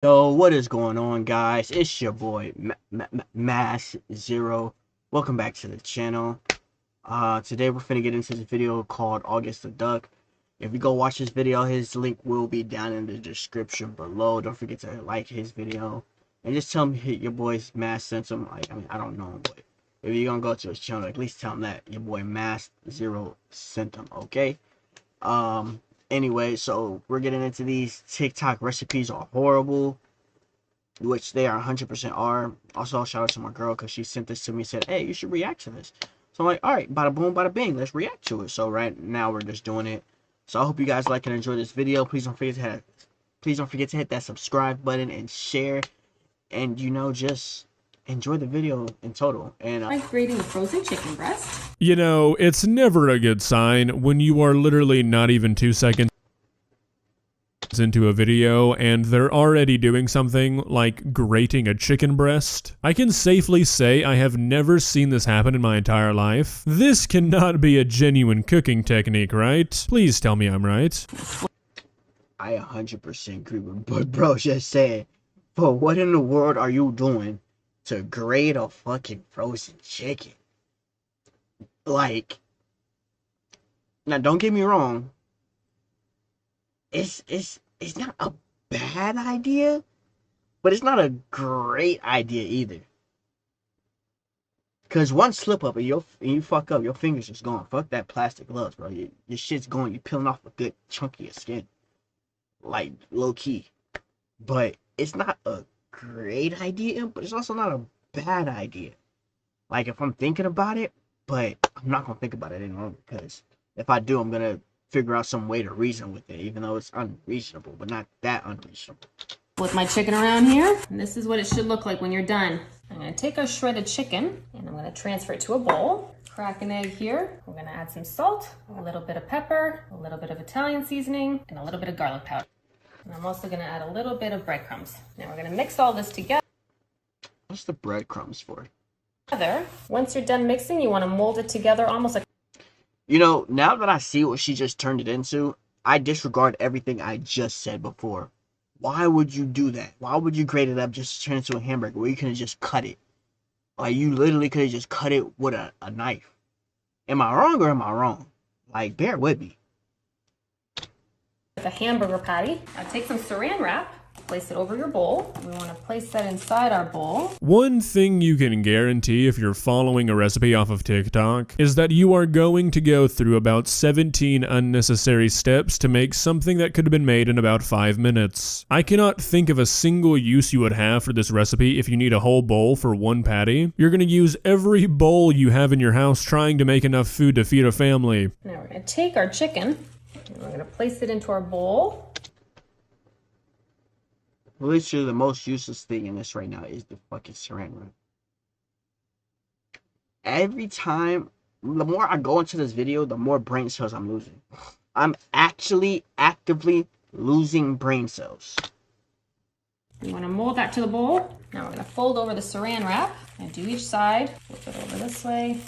Yo, what is going on, guys? It's your boy Mass Zero. Welcome back to the channel. Today we're finna get into this video called August the Duck. If you go watch this video, his link will be down in the description below. Don't forget to like his video and just tell him your boy's Mass sent him. I don't know him, but if you're gonna go to his channel, at least tell him that your boy Mass Zero sent him. Okay. Anyway, so we're getting into these. TikTok recipes are horrible, which they are 100% are. Also, shout out to my girl because she sent this to me and said, hey, you should react to this. So I'm like, all right, bada boom, bada bing, let's react to it. So right now we're just doing it. So I hope you guys like and enjoy this video. Please don't forget to hit that subscribe button and share, and just enjoy the video in total. And Grating a frozen chicken breast. You know, it's never a good sign when you are literally not even 2 seconds into a video and they're already doing something like grating a chicken breast. I can safely say I have never seen this happen in my entire life. This cannot be a genuine cooking technique, right? Please tell me I'm right. I 100% agree with what bro just said. But what in the world are you doing to grate a fucking frozen chicken? Like, now don't get me wrong, it's not a bad idea, but it's not a great idea either. Cause one slip up and you fuck up, your fingers just gone. Fuck that plastic gloves, bro. Your shit's going. You're peeling off a good chunk of your skin, like low key. But it's not a great idea, but it's also not a bad idea. Like if I'm thinking about it, but I'm not gonna think about it anymore because if I do, I'm gonna figure out some way to reason with it, even though it's unreasonable, but not that unreasonable. With my chicken around here, and this is what it should look like when you're done. I'm gonna take our shredded chicken and I'm gonna transfer it to a bowl. Crack an egg here. We're gonna add some salt, a little bit of pepper, a little bit of Italian seasoning, and a little bit of garlic powder. And I'm also gonna add a little bit of breadcrumbs. Now we're gonna mix all this together. What's the breadcrumbs for? Once you're done mixing, you wanna mold it together almost like. Now that I see what she just turned it into, I disregard everything I just said before. Why would you do that? Why would you grate it up just to turn it into a hamburger where you could have just cut it? Like, you literally could have just cut it with a knife. Am I wrong or am I wrong? Like, bear with me. A hamburger patty. Now take some saran wrap, place it over your bowl. We want to place that inside our bowl. One thing you can guarantee if you're following a recipe off of TikTok is that you are going to go through about 17 unnecessary steps to make something that could have been made in about 5 minutes. I cannot think of a single use you would have for this recipe if you need a whole bowl for one patty. You're going to use every bowl you have in your house trying to make enough food to feed a family. Now we're going to take our chicken and we're going to place it into our bowl. Literally, the most useless thing in this right now is the fucking saran wrap. Every time, the more I go into this video, the more brain cells I'm losing. I'm actually actively losing brain cells. You want to mold that to the bowl. Now we're going to fold over the saran wrap and do each side. Flip it over this way.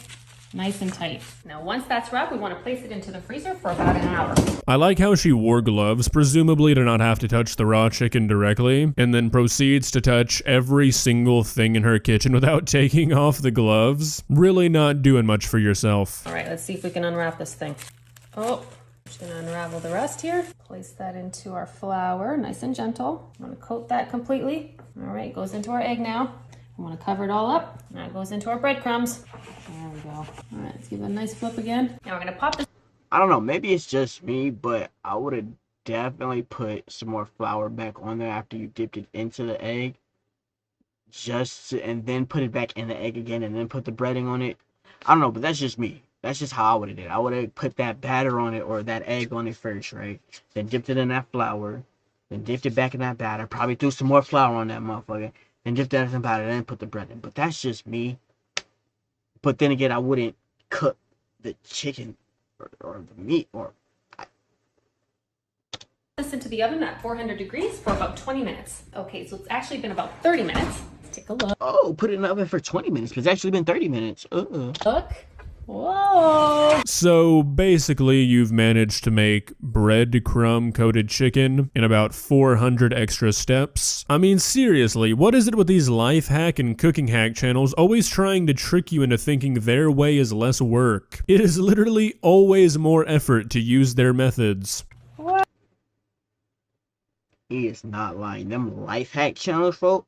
Nice and tight. Now once that's wrapped, we want to place it into the freezer for about an hour. I like how she wore gloves, presumably to not have to touch the raw chicken directly, and then proceeds to touch every single thing in her kitchen without taking off the gloves. Really not doing much for yourself. All right, let's see if we can unwrap this thing. Oh, just gonna unravel the rest here. Place that into our flour, nice and gentle. I'm gonna coat that completely. All right, goes into our egg now. I want to cover it all up. Now it goes into our breadcrumbs. There we go. All right, let's give it a nice flip again. Now we're going to pop this. I don't know, maybe it's just me, but I would have definitely put some more flour back on there after you dipped it into the egg. And then put it back in the egg again and then put the breading on it. I don't know, but that's just me. That's just how I would have did it. I would have put that batter on it or that egg on it first, right? Then dipped it in that flour. Then dipped it back in that batter. Probably threw some more flour on that motherfucker. And dip that in the batter and then put the bread in. But that's just me. But then again, I wouldn't cook the chicken or the meat or... This into the oven at 400 degrees for about 20 minutes. Okay, so it's actually been about 30 minutes. Let's take a look. Oh, put it in the oven for 20 minutes. But it's actually been 30 minutes. Look. Whoa! So basically, you've managed to make breadcrumb coated chicken in about 400 extra steps. I mean, seriously, what is it with these life hack and cooking hack channels always trying to trick you into thinking their way is less work? It is literally always more effort to use their methods. He is not lying. Them life hack channels, folks,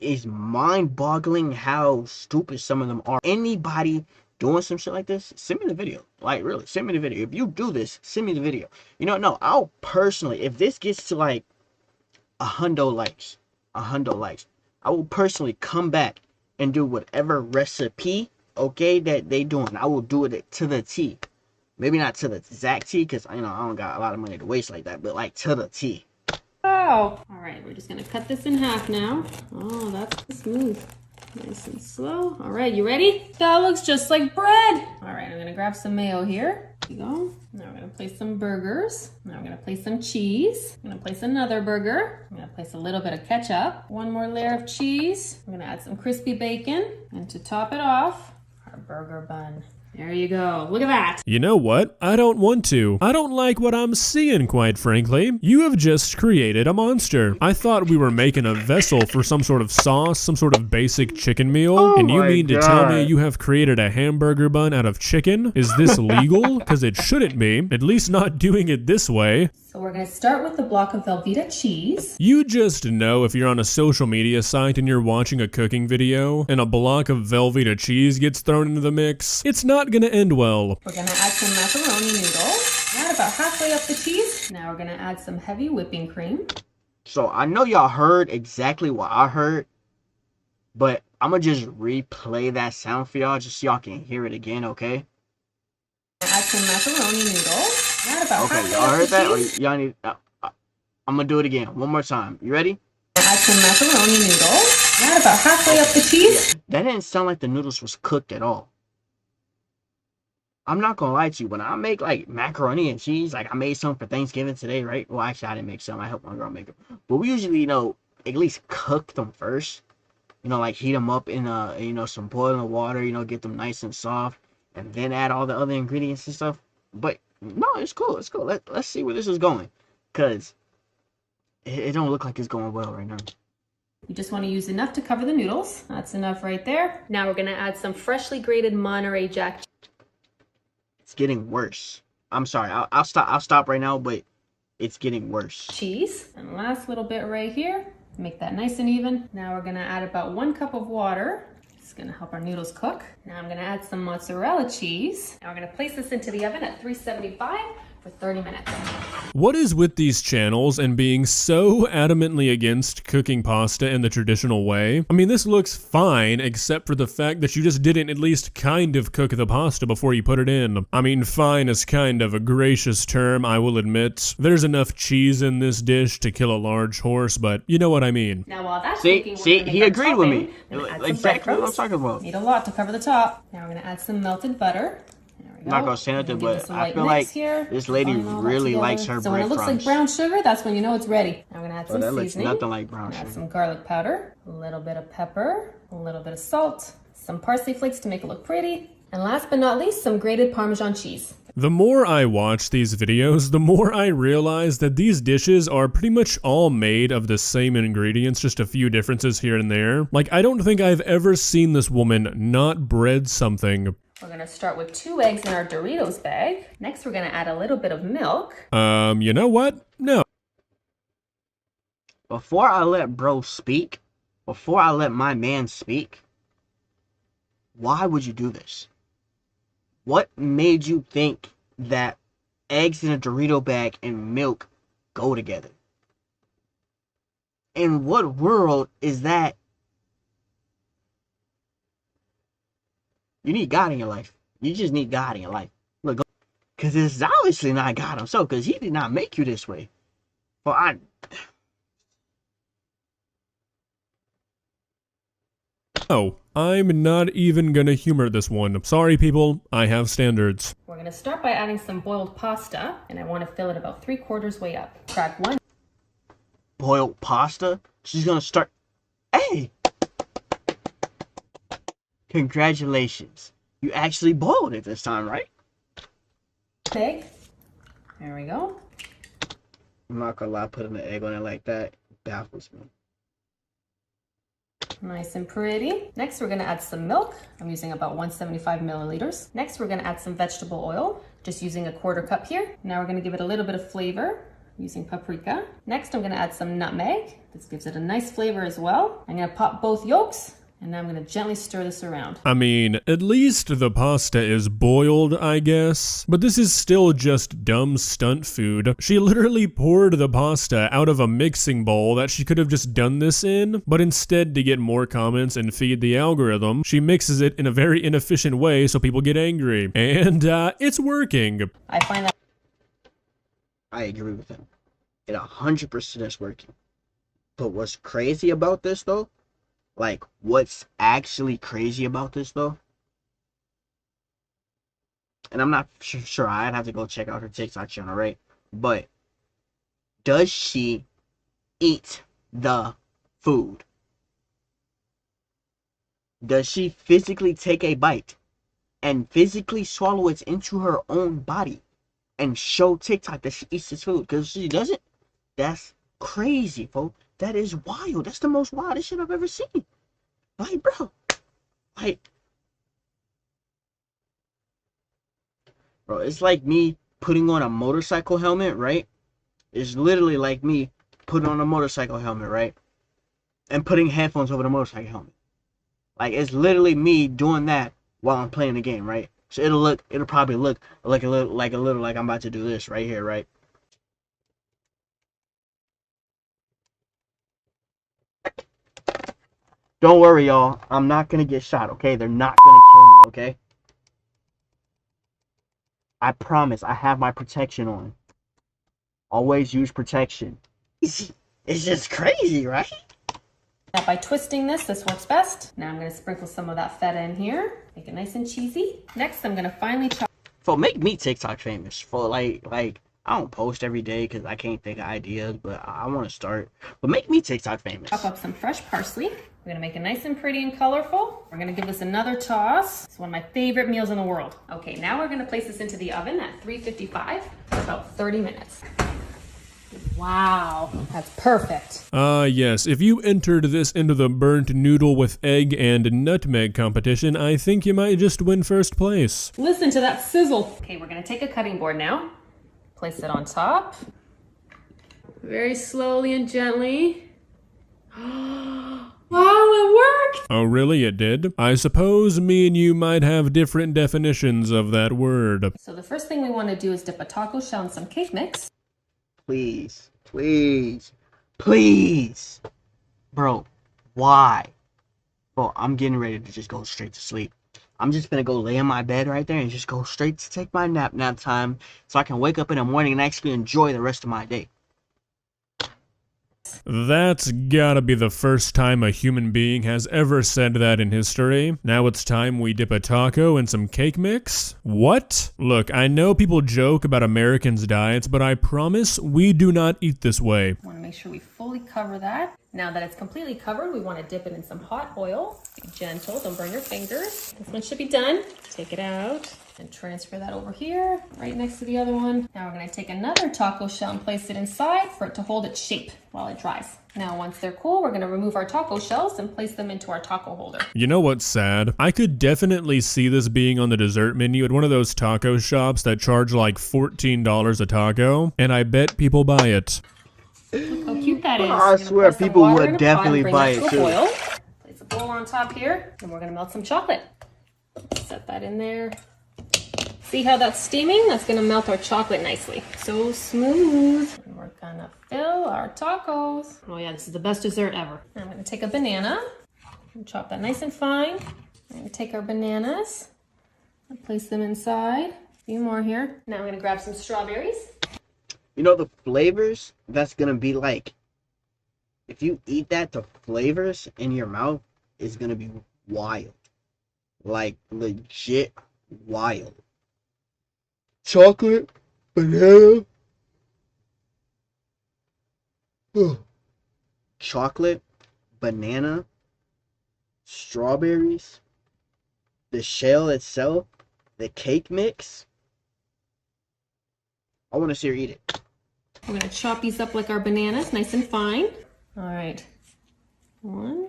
is mind-boggling how stupid some of them are. Anybody doing some shit like this, send me the video. Like, really, send me the video. If you do this, send me the video. You know, no, I'll personally, if this gets to like 100 likes, I will personally come back and do whatever recipe, okay, that they doing. I will do it to the T. Maybe not to the exact T, because, you know, I don't got a lot of money to waste like that, but like to the T. Wow. All right, we're just gonna cut this in half now. Oh, that's smooth. Nice and slow. All right, you ready? That looks just like bread. All right, I'm gonna grab some mayo here. Here you go. Now we're gonna place some burgers. Now we're gonna place some cheese. I'm gonna place another burger. I'm gonna place a little bit of ketchup. One more layer of cheese. I'm gonna add some crispy bacon. And to top it off, our burger bun. There you go. Look at that. You know what? I don't want to. I don't like what I'm seeing, quite frankly. You have just created a monster. I thought we were making a vessel for some sort of sauce, some sort of basic chicken meal, and you mean to tell me you have created a hamburger bun out of chicken? Is this legal? Because it shouldn't be. At least not doing it this way. So we're gonna start with the block of Velveeta cheese. You just know if you're on a social media site and you're watching a cooking video and a block of Velveeta cheese gets thrown into the mix, it's not gonna end well. We're gonna add some macaroni noodles. Add about halfway up the cheese. Now we're gonna add some heavy whipping cream. So I know y'all heard exactly what I heard, but I'm gonna just replay that sound for y'all just so y'all can hear it again, okay? Add some macaroni noodles. Add about Okay, halfway y'all up heard the that? Or cheese. y'all need... I'm gonna do it again. One more time. You ready? Add some macaroni noodles. Add about halfway up the cheese. That didn't sound like the noodles was cooked at all. I'm not gonna lie to you. When I make like macaroni and cheese, like I made some for Thanksgiving today, right? Well, actually, I didn't make some. I helped my girl make them. But we usually, you know, at least cook them first. You know, like heat them up in you know, some boiling water. You know, get them nice and soft, and then add all the other ingredients and stuff. But no, it's cool. It's cool. Let's see where this is going, cause it don't look like it's going well right now. You just want to use enough to cover the noodles. That's enough right there. Now we're gonna add some freshly grated Monterey Jack. It's getting worse. I'm sorry. I'll stop right now, but it's getting worse. Cheese. And last little bit right here. Make that nice and even. Now we're gonna add about 1 cup of water. It's gonna help our noodles cook. Now I'm gonna add some mozzarella cheese. Now we're gonna place this into the oven at 375 for 30 minutes. What is with these channels and being so adamantly against cooking pasta in the traditional way? I mean, this looks fine, except for the fact that you just didn't at least kind of cook the pasta before you put it in. I mean, fine is kind of a gracious term, I will admit. There's enough cheese in this dish to kill a large horse, but you know what I mean. Now while that's See, cooking, see, he agreed with me. Exactly Exactly what I'm talking about. Need a lot to cover the top. Now we're gonna add some melted butter. I'm not gonna say nothing, but I feel like this lady really likes her So when it looks like breadcrumbs. brown sugar, that's when you know it's ready. Now we're gonna add some That looks seasoning. nothing like brown Add sugar. some garlic powder, a little bit of pepper, a little bit of salt, some parsley flakes to make it look pretty, and last but not least, some grated Parmesan cheese. The more I watch these videos, the more I realize that these dishes are pretty much all made of the same ingredients, just a few differences here and there. Like, I don't think I've ever seen this woman not bread something. We're gonna start with 2 eggs in our Doritos bag. Next, we're gonna add a little bit of milk. You know what? No. Before I let bro speak, before I let my man speak, why would you do this? What made you think that eggs in a Dorito bag and milk go together? In what world is that? You need God in your life. You just need God in your life. Look, because it's obviously not God himself, because he did not make you this way. Well, Oh, I'm not even gonna humor this one. Sorry people, I have standards. We're gonna start by adding some boiled pasta, and I wanna fill it about 3/4 way up. Crack 1. boiled pasta? She's gonna start. Hey! Congratulations. You actually boiled it this time, right? Egg. There we go. I'm not gonna lie, putting the egg on it like that baffles me. Nice and pretty. Next, we're gonna add some milk. I'm using about 175 milliliters. Next, we're gonna add some vegetable oil, just using a 1/4 cup here. Now we're gonna give it a little bit of flavor using paprika. Next, I'm gonna add some nutmeg. This gives it a nice flavor as well. I'm gonna pop both yolks, and now I'm gonna gently stir this around. I mean, at least the pasta is boiled, I guess. But this is still just dumb stunt food. She literally poured the pasta out of a mixing bowl that she could have just done this in, but instead, to get more comments and feed the algorithm, she mixes it in a very inefficient way so people get angry. And it's working. I find that I agree with him. It 100% is working. But what's crazy about this though? Like, what's actually crazy about this though? And I'm not sure. I'd have to go check out her TikTok channel, right? But does she eat the food? Does she physically take a bite and physically swallow it into her own body and show TikTok that she eats this food? Because she doesn't. That's crazy, folks. That is wild. That's the most wildest shit I've ever seen. Like, bro. Like, bro, it's like me putting on a motorcycle helmet, right? It's literally like me putting on a motorcycle helmet, right? And putting headphones over the motorcycle helmet. Like, it's literally me doing that while I'm playing the game, right? So it'll probably look like a little like I'm about to do this right here, right? Don't worry, y'all. I'm not gonna get shot, okay? They're not gonna kill me, okay? I promise. I have my protection on. Always use protection. It's just crazy, right? Now by twisting this works best. Now I'm gonna sprinkle some of that feta in here, make it nice and cheesy. Next, I'm gonna finely chop. For make me TikTok famous. For like I don't post every day because I can't think of ideas, but I want to start. But make me TikTok famous. Chop up some fresh parsley. We're gonna make it nice and pretty and colorful. We're gonna give this another toss. It's one of my favorite meals in the world. Okay, now we're gonna place this into the oven at 355 for about 30 minutes. Wow, that's perfect. Yes, if you entered this into the burnt noodle with egg and nutmeg competition, I think you might just win first place. Listen to that sizzle. Okay, we're gonna take a cutting board now. Place it on top. Very slowly and gently. Wow, it worked! Oh, really? It did? I suppose me and you might have different definitions of that word. So the first thing we want to do is dip a taco shell in some cake mix. Please, please, please. Bro, why? Bro, I'm getting ready to just go straight to sleep. I'm just gonna go lay in my bed right there and just go straight to take my nap time so I can wake up in the morning and actually enjoy the rest of my day. That's gotta be the first time a human being has ever said that in history. Now it's time we dip a taco in some cake mix? What? Look, I know people joke about Americans' diets, but I promise we do not eat this way. Want to make sure we fully cover that. Now that it's completely covered, we want to dip it in some hot oil. Be gentle, don't burn your fingers. This one should be done. Take it out and transfer that over here, right next to the other one. Now we're going to take another taco shell and place it inside for it to hold its shape while it dries. Now once they're cool, we're going to remove our taco shells and place them into our taco holder. You know what's sad? I could definitely see this being on the dessert menu at one of those taco shops that charge like $14 a taco, and I bet people buy it. Look how cute that is. I swear people would definitely buy it too. Boil. Place a bowl on top here, and we're going to melt some chocolate. Set that in there. See how that's steaming? That's gonna melt our chocolate nicely. So smooth. And we're gonna fill our tacos. Oh yeah, this is the best dessert ever. I'm gonna take a banana and chop that nice and fine. I'm gonna take our bananas and place them inside. A few more here. Now I'm gonna grab some strawberries. You know the flavors that's gonna be like, if you eat that, the flavors in your mouth is gonna be wild. Like legit wild. Chocolate, banana, chocolate, banana, strawberries, the shell itself, the cake mix. I want to see her eat it. We're gonna chop these up like our bananas, nice and fine. All right, 1,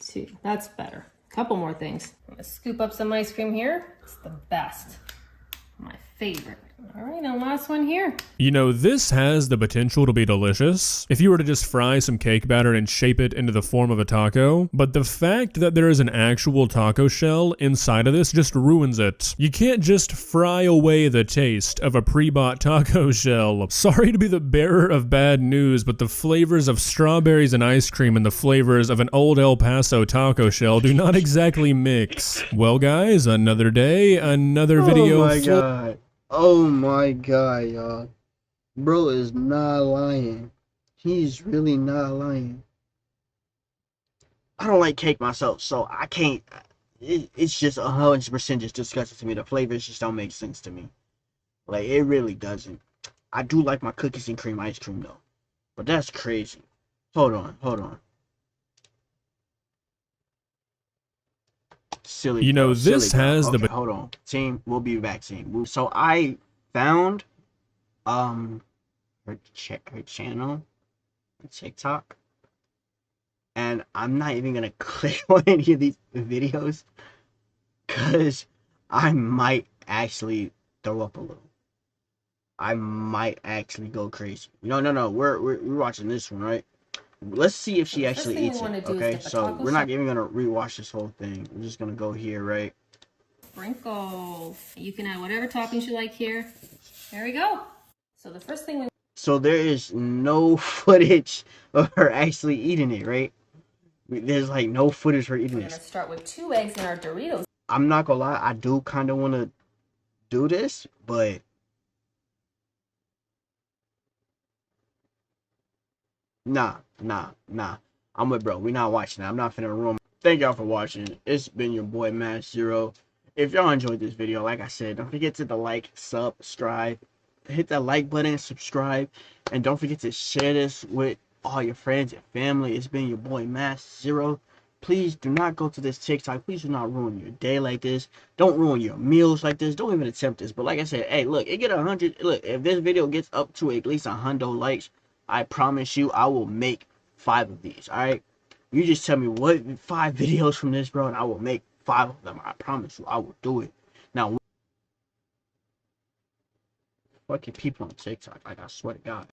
2, that's better. Couple more things. I'm gonna scoop up some ice cream here. It's the best, my favorite. All right, and last one here. You know, this has the potential to be delicious if you were to just fry some cake batter and shape it into the form of a taco, but the fact that there is an actual taco shell inside of this just ruins it. You can't just fry away the taste of a pre-bought taco shell. Sorry to be the bearer of bad news, but the flavors of strawberries and ice cream and the flavors of an old El Paso taco shell do not exactly mix. Well guys, another day, another video. Oh my god. Oh my god, y'all. Bro is not lying. He's really not lying. I don't like cake myself, so I can't. It's just 100% just disgusting to me. The flavors just don't make sense to me. Like, it really doesn't. I do like my cookies and cream ice cream, though. But that's crazy. Hold on. Silly. You know, this has okay, the... hold on. Team, we'll be back, team. So I found her channel on TikTok, and I'm not even gonna click on any of these videos because I might actually throw up a little. I might actually go crazy. No. We're watching this one, right? Let's see if she actually eats it. Okay, so we're not even gonna rewatch this whole thing. We're just gonna go here, right? Sprinkles. You can add whatever toppings you like here. There we go. So the first thing So there is no footage of her actually eating it, right? There's like no footage of her eating we're it. gonna start with 2 eggs in our Doritos. I'm not gonna lie, I do kind of want to do this, but nah. I'm with bro. We're not watching that. I'm not finna ruin. Thank y'all for watching. It's been your boy Mass Zero. If y'all enjoyed this video, like I said, don't forget to subscribe, hit that like button, subscribe, and don't forget to share this with all your friends and family. It's been your boy Mass Zero. Please do not go to this TikTok. Please do not ruin your day like this. Don't ruin your meals like this. Don't even attempt this. But like I said, hey, look, it get 100. Look, if this video gets up to at least 100 likes, I promise you, I will make 5 of these. All right, you just tell me what 5 videos from this, bro, and I will make 5 of them. I promise you, I will do it. Now, fucking people on TikTok, like I swear to God.